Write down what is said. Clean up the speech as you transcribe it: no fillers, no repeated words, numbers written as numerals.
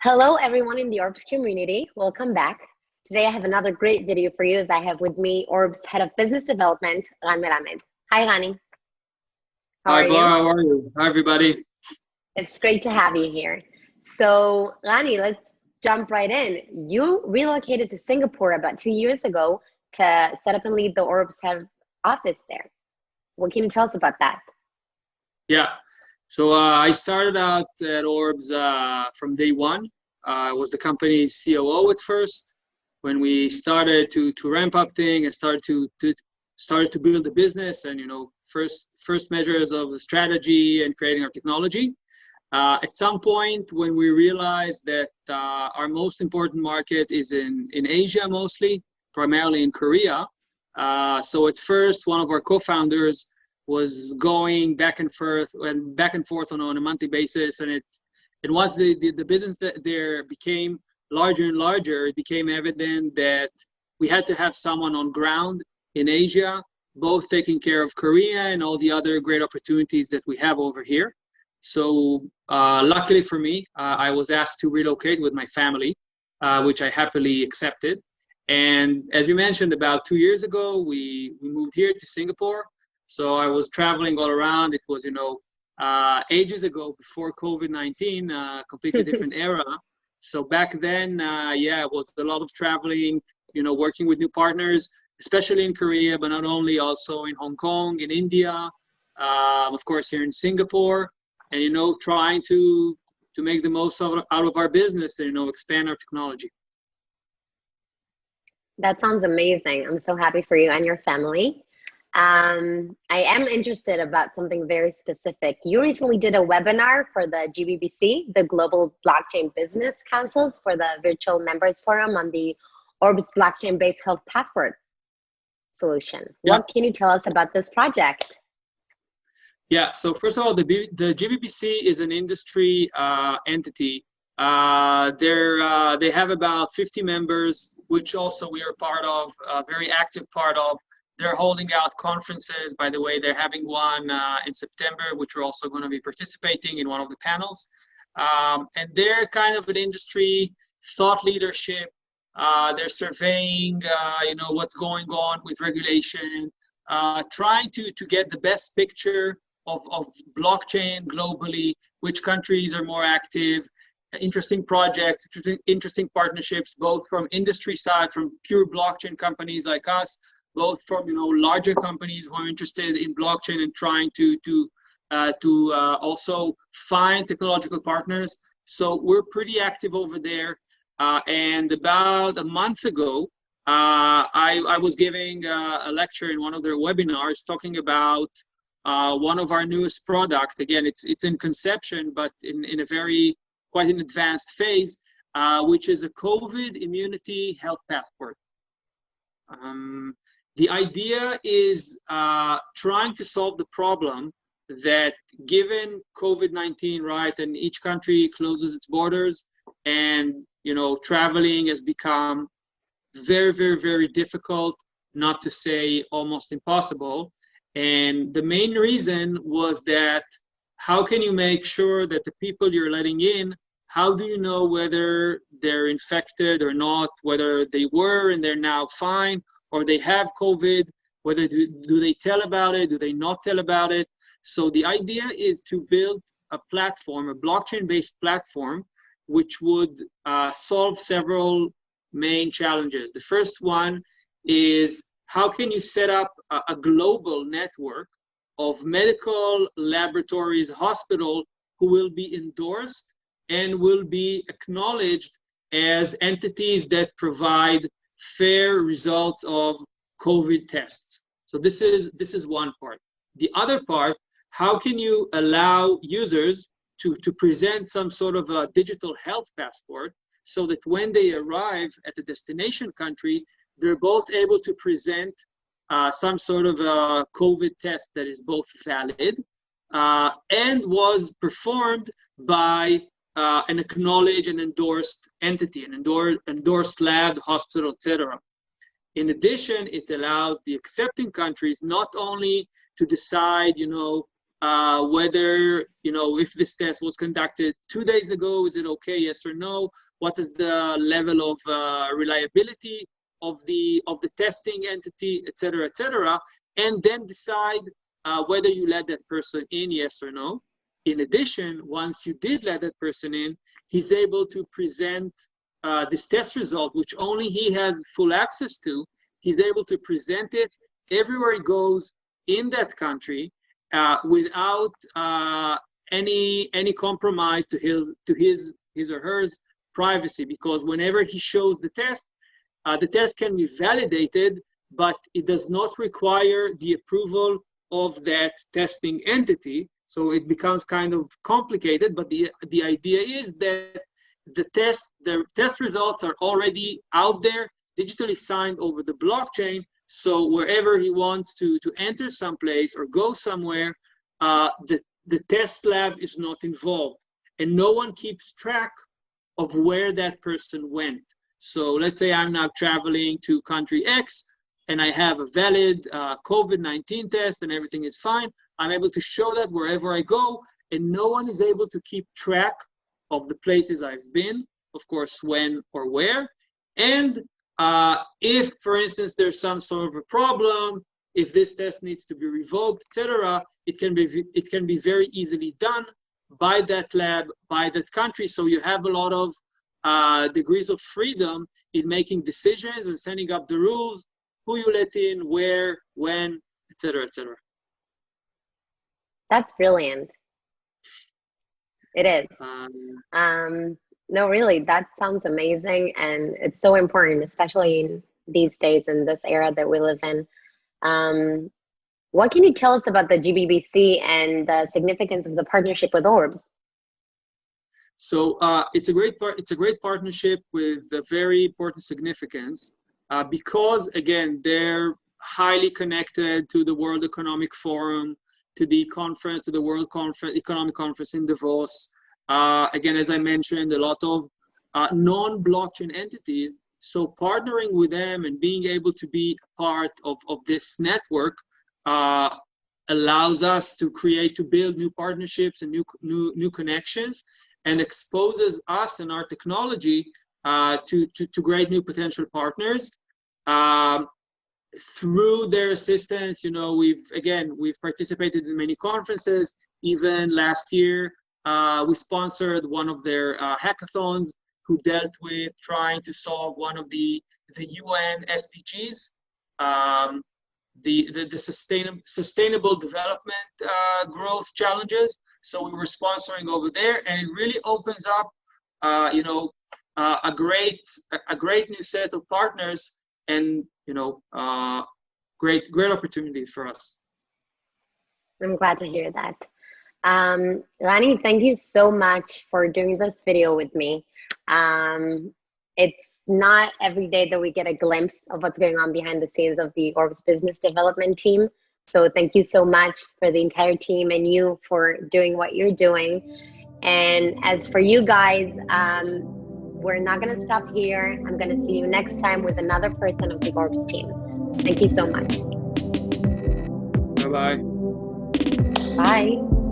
Hello, everyone in the Orbs community. Welcome back. Today, I have another great video for you as I have with me Orbs Head of Business Development, Ran Melamed. Hi, Rani. How Hi, are Bar, you? how are you? Hi, everybody. It's great to have you here. So, Rani, let's jump right in. You relocated to Singapore about 2 years ago to set up and lead the Orbs Head office there. What can you tell us about that? Yeah, so I started out at Orbs from day one. I was the company's COO at first. When we started to ramp up things and started to build the business, and first measures of the strategy and creating our technology. At some point, when we realized that our most important market is in Asia mostly, primarily in Korea. So at first, one of our co-founders was going back and forth on a monthly basis, and once the business that there became larger and larger, it became evident that we had to have someone on ground in Asia, both taking care of Korea and all the other great opportunities that we have over here. So luckily for me, I was asked to relocate with my family, which I happily accepted. And as you mentioned, about 2 years ago, we moved here to Singapore. So I was traveling all around. It was, ages ago before COVID-19, completely different era. So back then, it was a lot of traveling, working with new partners, especially in Korea, but not only, also in Hong Kong, in India, of course, here in Singapore, and, trying to make the most out of our business and, expand our technology. That sounds amazing. I'm so happy for you and your family. I am interested about something very specific. You recently did a webinar for the GBBC, the Global Blockchain Business Council, for the Virtual Members Forum on the Orbs blockchain-based health passport solution. Yeah. What can you tell us about this project? Yeah, so first of all, the GBBC is an industry entity. They have about 50 members, which also we are part of, a very active part of. They're holding out conferences. By the way, they're having one in September, which we're also going to be participating in one of the panels. And they're kind of an industry thought leadership. They're surveying, what's going on with regulation, trying to get the best picture of blockchain globally, which countries are more active, interesting projects, interesting partnerships, both from industry side, from pure blockchain companies like us, both from larger companies who are interested in blockchain and trying to also find technological partners. So we're pretty active over there. And about a month ago, I was giving a lecture in one of their webinars talking about one of our newest product. Again, it's in conception, but in a very quite an advanced phase, which is a COVID immunity health passport. The idea is trying to solve the problem that given COVID-19, right, and each country closes its borders, and traveling has become very, very, very difficult, not to say almost impossible. And the main reason was that how can you make sure that the people you're letting in, how do you know whether they're infected or not, whether they were and they're now fine, or they have COVID, whether do they tell about it, do they not tell about it? So the idea is to build a platform, a blockchain-based platform, which would solve several main challenges. The first one is how can you set up a global network of medical laboratories, hospital, who will be endorsed and will be acknowledged as entities that provide fair results of COVID tests. So this is one part. The other part, how can you allow users to present some sort of a digital health passport so that when they arrive at the destination country, they're both able to present some sort of a COVID test that is both valid and was performed by an acknowledged and endorsed entity, an endorsed lab, hospital, etc. In addition, it allows the accepting countries not only to decide, whether, if this test was conducted 2 days ago, is it okay, yes or no? What is the level of reliability of the testing entity, et cetera, and then decide whether you let that person in, yes or no. In addition, once you did let that person in, he's able to present this test result, which only he has full access to. He's able to present it everywhere he goes in that country without any compromise to his or hers privacy, because whenever he shows the test can be validated, but it does not require the approval of that testing entity. So it becomes kind of complicated, but the idea is that the test results are already out there, digitally signed over the blockchain. So wherever he wants to enter someplace or go somewhere, the test lab is not involved, and no one keeps track of where that person went. So let's say I'm now traveling to country X, and I have a valid COVID-19 test and everything is fine. I'm able to show that wherever I go, and no one is able to keep track of the places I've been, of course, when or where. And if, for instance, there's some sort of a problem, if this test needs to be revoked, etc., it can be very easily done by that lab, by that country. So you have a lot of degrees of freedom in making decisions and setting up the rules, who you let in, where, when, etc., etc. That's brilliant. It is. No, really, that sounds amazing, and it's so important, especially in these days, in this era that we live in. What can you tell us about the GBBC and the significance of the partnership with Orbs? So it's a great partnership with a very important significance because, again, they're highly connected to the World Economic Forum, to the conference, to the World Economic Conference in Davos. Again, as I mentioned, a lot of non-blockchain entities. So partnering with them and being able to be part of this network allows us to build new partnerships and new connections, and exposes us and our technology to great new potential partners. Through their assistance, we've participated in many conferences. Even last year, we sponsored one of their hackathons, who dealt with trying to solve one of the UN SDGs, the sustainable development growth challenges. So we were sponsoring over there, and it really opens up, a great new set of partners, and great opportunities for us. I'm glad to hear that. Rani, thank you so much for doing this video with me. It's not every day that we get a glimpse of what's going on behind the scenes of the Orbs business development team. So thank you so much for the entire team and you for doing what you're doing. And as for you guys, we're not going to stop here. I'm going to see you next time with another person of the Orbs team. Thank you so much. Bye-bye. Bye.